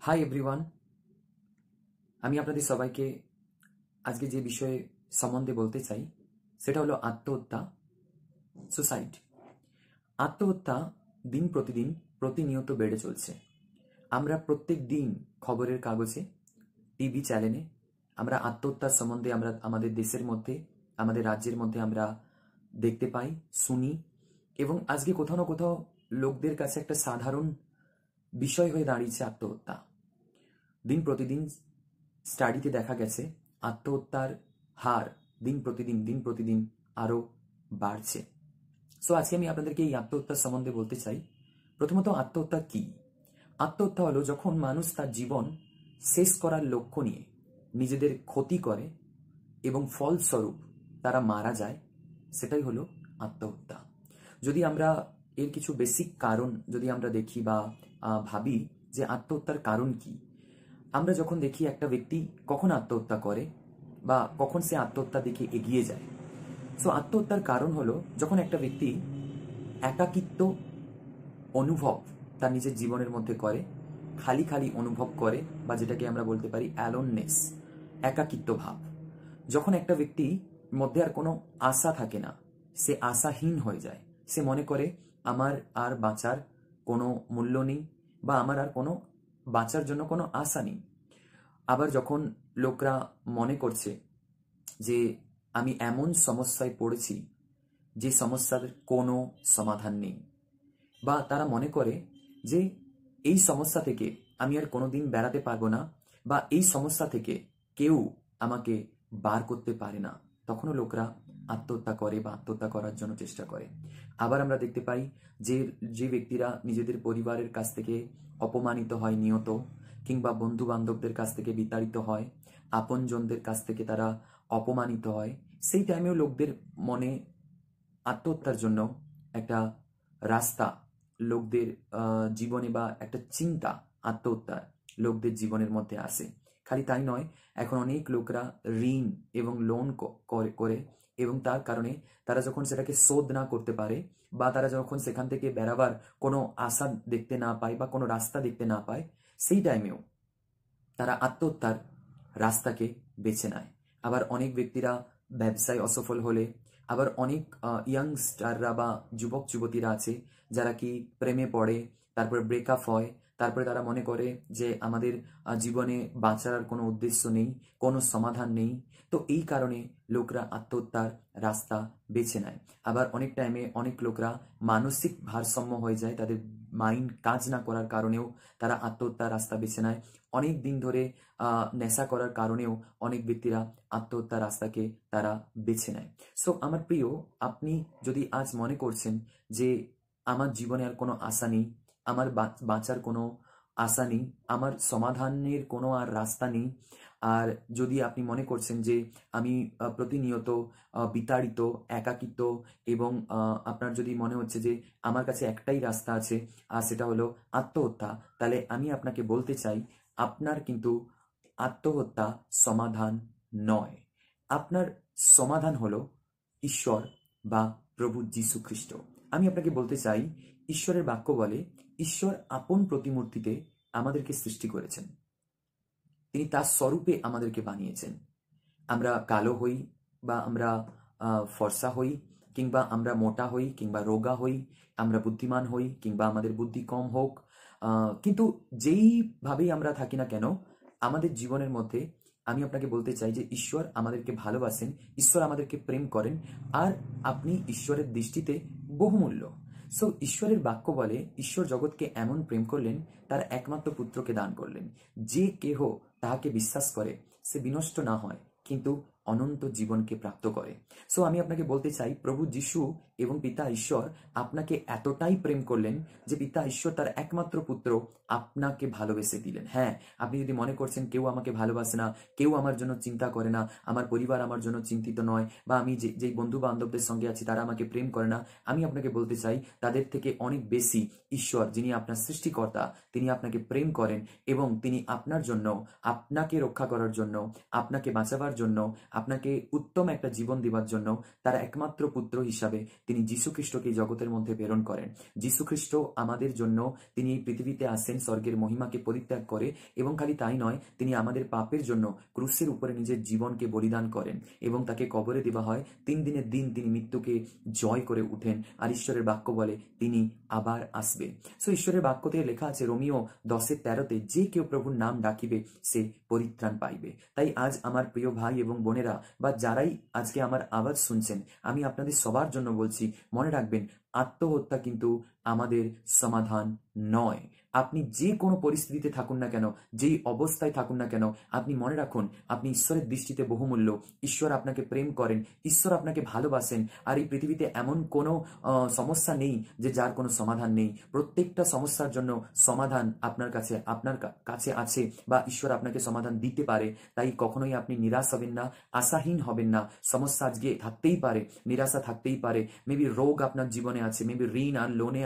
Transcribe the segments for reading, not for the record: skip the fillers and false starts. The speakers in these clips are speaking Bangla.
হাই এভরিওয়ান, আমি আপনাদের সবাইকে আজকে যে বিষয়ে সম্বন্ধে বলতে চাই সেটা হলো আত্মহত্যা, সুসাইড। আত্মহত্যা দিন প্রতিদিন প্রতিনিয়ত বেড়ে চলছে। আমরা প্রত্যেক দিন খবরের কাগজে, টিভি চ্যানেলে আমরা আত্মহত্যার সম্বন্ধে আমরা আমাদের দেশের মধ্যে, আমাদের রাজ্যের মধ্যে আমরা দেখতে পাই, শুনি, এবং আজকে কোথাও না কোথাও লোকদের কাছে একটা সাধারণ বিষয় হয়ে দাঁড়িয়েছে আত্মহত্যা। দিন প্রতিদিন স্টাডিতে দেখা গেছে আত্মহত্যার হার দিন প্রতিদিন আরো বাড়ছে। সো আজকে আমি আপনাদেরকে এই আত্মহত্যার সম্বন্ধে বলতে চাই। প্রথমত, আত্মহত্যা কি? আত্মহত্যা হলো যখন মানুষ তার জীবন শেষ করার লক্ষ্য নিয়ে নিজেদের ক্ষতি করে এবং ফলস্বরূপ তারা মারা যায়, সেটাই হলো আত্মহত্যা। যদি আমরা এর কিছু বেসিক কারণ যদি আমরা দেখি বা ভাবি যে আত্মহত্যার কারণ কি, আমরা যখন দেখি একটা ব্যক্তি কখন আত্মহত্যা করে বা কখন সে আত্মহত্যার দিকে এগিয়ে যায়। সো আত্মহত্যার কারণ হলো যখন একটা ব্যক্তি একাকিত্ব অনুভব তার নিজের জীবনের মধ্যে করে, খালি খালি অনুভব করে, বা যেটাকে আমরা বলতে পারি অ্যালোননেস, একাকিত্ব ভাব। যখন একটা ব্যক্তি মধ্যে আর কোনো আশা থাকে না, সে আশাহীন হয়ে যায়, সে মনে করে আমার আর বাঁচার কোনো মূল্য নেই বা আমার আর কোনো বাঁচার জন্য কোনো আশা নেই। আবার যখন লোকরা মনে করছে যে আমি এমন সমস্যায় পড়েছি যে সমস্যার কোনো সমাধান নেই, বা তারা মনে করে যে এই সমস্যা থেকে আমি আর কোনোদিন বেরাতে পারবো না, বা এই সমস্যা থেকে কেউ আমাকে বার করতে পারে না, তখনও লোকরা আত্মহত্যা করে বা আত্মহত্যা করার জন্য চেষ্টা করে। আবার আমরা দেখতে পাই যে যে ব্যক্তিরা নিজেদের পরিবারের কাছ থেকে অপমানিত হয় নিয়ত, কিংবা বন্ধু বান্ধবদের কাছ থেকে বিতাড়িত হয়, আপনজনদের কাছ থেকে তারা অপমানিত হয়, সেই টাইমেও লোকদের মনে আত্মহত্যার জন্য একটা রাস্তা লোকদের জীবনে, বা একটা চিন্তা আত্মহত্যার লোকদের জীবনের মধ্যে আসে। খালি তাই নয়, এখন অনেক লোকরা ঋণ এবং লোন করে, এবং তার কারণে তারা যখন সেটাকে শোধ না করতে পারে, বা তারা যখন সেখান থেকে বেরাবার কোনো আশা দেখতে না পায় বা কোনো রাস্তা দেখতে না পায়, সেই টাইমেও তারা আত্মহত্যার রাস্তাকে বেছে নেয়। আবার অনেক ব্যক্তিরা ব্যবসায় অসফল হলে, আবার অনেক ইয়াংস্টাররা বা যুবক যুবতীরা আছে যারা কি প্রেমে পড়ে, তারপরে ব্রেকআপ হয়, তারপরে তারা মনে করে যে আমাদের জীবনে বাঁচার আর কোনো উদ্দেশ্য নেই, কোনো সমাধান নেই। তো এই কারণে লোকরা আত্মহত্যার রাস্তা বেছে নেয়। আবার অনেক টাইমে অনেক লোকরা মানসিক ভারসাম্য হয়ে যায়, তাদের মাইন্ড কাজ না করার কারণেও তারা আত্মহত্যার রাস্তা বেছে নেয়। অনেক দিন ধরে নেশা করার কারণেও অনেক ব্যক্তিরা আত্মহত্যার রাস্তাকে তারা বেছে নেয়। সো আমার প্রিয়, আপনি যদি আজ মনে করছেন যে আমার জীবনে আর কোনো আশা নেই, আমার বাঁচার কোনো আশা নেই, আমার সমাধানের কোনো আর রাস্তা নেই, আর যদি আপনি মনে করছেন যে আমি প্রতিনিয়ত বিতাড়িত, একাকিত্ব, এবং আপনার যদি মনে হচ্ছে যে আমার কাছে একটাই রাস্তা আছে আর সেটা হলো আত্মহত্যা, তাহলে আমি আপনাকে বলতে চাই আপনার কিন্তু আত্মহত্যা সমাধান নয়। আপনার সমাধান হলো ঈশ্বর বা প্রভু যীশু খ্রিস্ট। আমি আপনাকে বলতে চাই, ঈশ্বরের বাক্য বলে ঈশ্বর আপন প্রতিমূর্তিতে আমাদেরকে সৃষ্টি করেছেন, তিনি তার স্বরূপে আমাদেরকে বানিয়েছেন। আমরা কালো হই বা আমরা ফর্সা হই, কিংবা আমরা মোটা হই কিংবা রোগা হই, আমরা বুদ্ধিমান হই কিংবা আমাদের বুদ্ধি কম হোক, কিন্তু যেইভাবেই আমরা থাকি না কেন, আমাদের জীবনের মধ্যে আমি আপনাকে বলতে চাই যে ঈশ্বর আমাদেরকে ভালোবাসেন, ঈশ্বর আমাদেরকে প্রেম করেন, আর আপনি ঈশ্বরের দৃষ্টিতে বহুমূল্য। সো ঈশ্বরের বাক্য বলে ঈশ্বর জগৎকে এমন প্রেম করলেন, তার একমাত্র পুত্রকে দান করলেন, যে কেহ তাহাকে বিশ্বাস করে সে বিনষ্ট না হয় কিন্তু অনন্ত জীবনকে প্রাপ্ত করে। সো আমি আপনাকে বলতে চাই, প্রভু যীশু এবং পিতা ঈশ্বর আপনাকে এতটাই প্রেম করলেন যে পিতা ঈশ্বর তার একমাত্র পুত্র আপনাকে ভালোবেসে দিলেন। হ্যাঁ, আপনি যদি মনে করছেন কেউ আমাকে ভালোবাসে না, কেউ আমার জন্য চিন্তা করে না, আমার পরিবার আমার জন্য চিন্তিত নয়, বা আমি যেই বন্ধু বান্ধবদের সঙ্গে আছি তারা আমাকে প্রেম করে না, আমি আপনাকে বলতে চাই তাদের থেকে অনেক বেশি ঈশ্বর, যিনি আপনার সৃষ্টিকর্তা, তিনি আপনাকে প্রেম করেন এবং তিনি আপনার জন্য, আপনাকে রক্ষা করার জন্য, আপনাকে বাঁচাবার জন্য, আপনাকে উত্তম একটা জীবন দেওয়ার জন্য তার একমাত্র পুত্র হিসাবে তিনি যীশুখ্রিস্টকে এই জগতের মধ্যে প্রেরণ করেন। যীশুখ্রিস্ট আমাদের জন্য তিনি এই পৃথিবীতে আসেন স্বর্গের মহিমাকে পরিত্যাগ করে, এবং খালি তাই নয়, তিনি আমাদের পাপের জন্য ক্রুশের উপরে নিজের জীবনকে বলিদান করেন এবং তাকে কবরে দেওয়া হয়। 3 দিনের দিন তিনি মৃত্যুকে জয় করে উঠেন, আর ঈশ্বরের বাক্য বলে তিনি আবার আসবে। সো ঈশ্বরের বাক্য থেকে লেখা আছে রোমিও 10:13, যে কেউ প্রভুর নাম ডাকিবে সে পরিত্রাণ পাইবে। তাই আজ আমার প্রিয় ভাই এবং বোনেরা, বা যারাই আজকে আমার আওয়াজ শুনছেন, আমি আপনাদের সবার জন্য বলছি, মনে রাখবেন আত্মহত্যা কিন্তু আমাদের সমাধান নয়। আপনি যে কোনো পরিস্থিতিতে থাকুন না কেন, যেই অবস্থায় থাকুন না কেন, আপনি মনে রাখুন আপনি ঈশ্বরের দৃষ্টিতে বহুমূল্য। ঈশ্বর আপনাকে প্রেম করেন, ঈশ্বর আপনাকে ভালোবাসেন, আর এই পৃথিবীতে এমন কোনো সমস্যা নেই যে যার কোনো সমাধান নেই। প্রত্যেকটা সমস্যার জন্য সমাধান আপনার কাছে আছে, বা ঈশ্বর আপনাকে সমাধান দিতে পারে। তাই কখনোই আপনি নিরাশ হবেন না, আশাহীন হবেন না। সমস্যা আজকে থাকতেই পারে, নিরাশা থাকতেই পারে, মেবি রোগ আপনার জীবনে আছে, মেবি ঋণ আর লোনে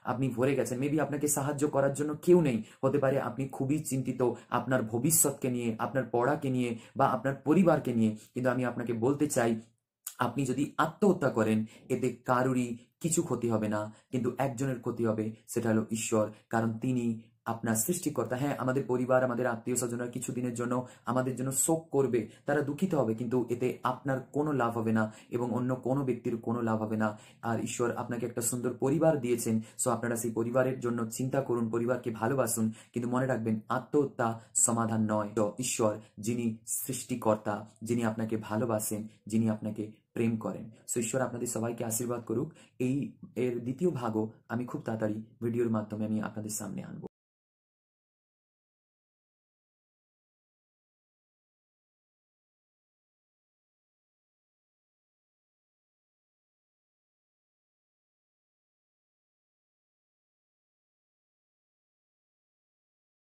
আপনি ভরে গেছেন, মেবি আপনাকে সাহায্য করার জন্য কেউ নেই, হতে পারে আপনি খুবই চিন্তিত আপনার ভবিষ্যৎকে নিয়ে, আপনার পড়াকে নিয়ে, বা আপনার পরিবারকে নিয়ে। কিন্তু আমি আপনাকে বলতে চাই, আপনি যদি আত্মহত্যা করেন এতে কারুরই কিছু ক্ষতি হবে না, কিন্তু একজনের ক্ষতি হবে, সেটা হলো ঈশ্বর। কারণ তিনি আপনার সৃষ্টিকর্তা। হ্যাঁ, আমাদের পরিবার, আমাদের আত্মীয় স্বজনরা কিছুদিনের জন্য আমাদের জন্য শোক করবে, তারা দুঃখিত হবে, কিন্তু এতে আপনার কোনো লাভ হবে না এবং অন্য কোনো ব্যক্তির কোনো লাভ হবে না। আর ঈশ্বর আপনাকে একটা সুন্দর পরিবার দিয়েছেন, সো আপনারা সেই পরিবারের জন্য চিন্তা করুন, পরিবারকে ভালোবাসুন, কিন্তু মনে রাখবেন আত্মহত্যা সমাধান নয়। তো ঈশ্বর যিনি সৃষ্টিকর্তা, যিনি আপনাকে ভালোবাসেন, যিনি আপনাকে প্রেম করেন। সো ঈশ্বর আপনাদের সবাইকে আশীর্বাদ করুক। এর দ্বিতীয় ভাগও আমি খুব তাড়াতাড়ি ভিডিওর মাধ্যমে আমি আপনাদের সামনে আনবো।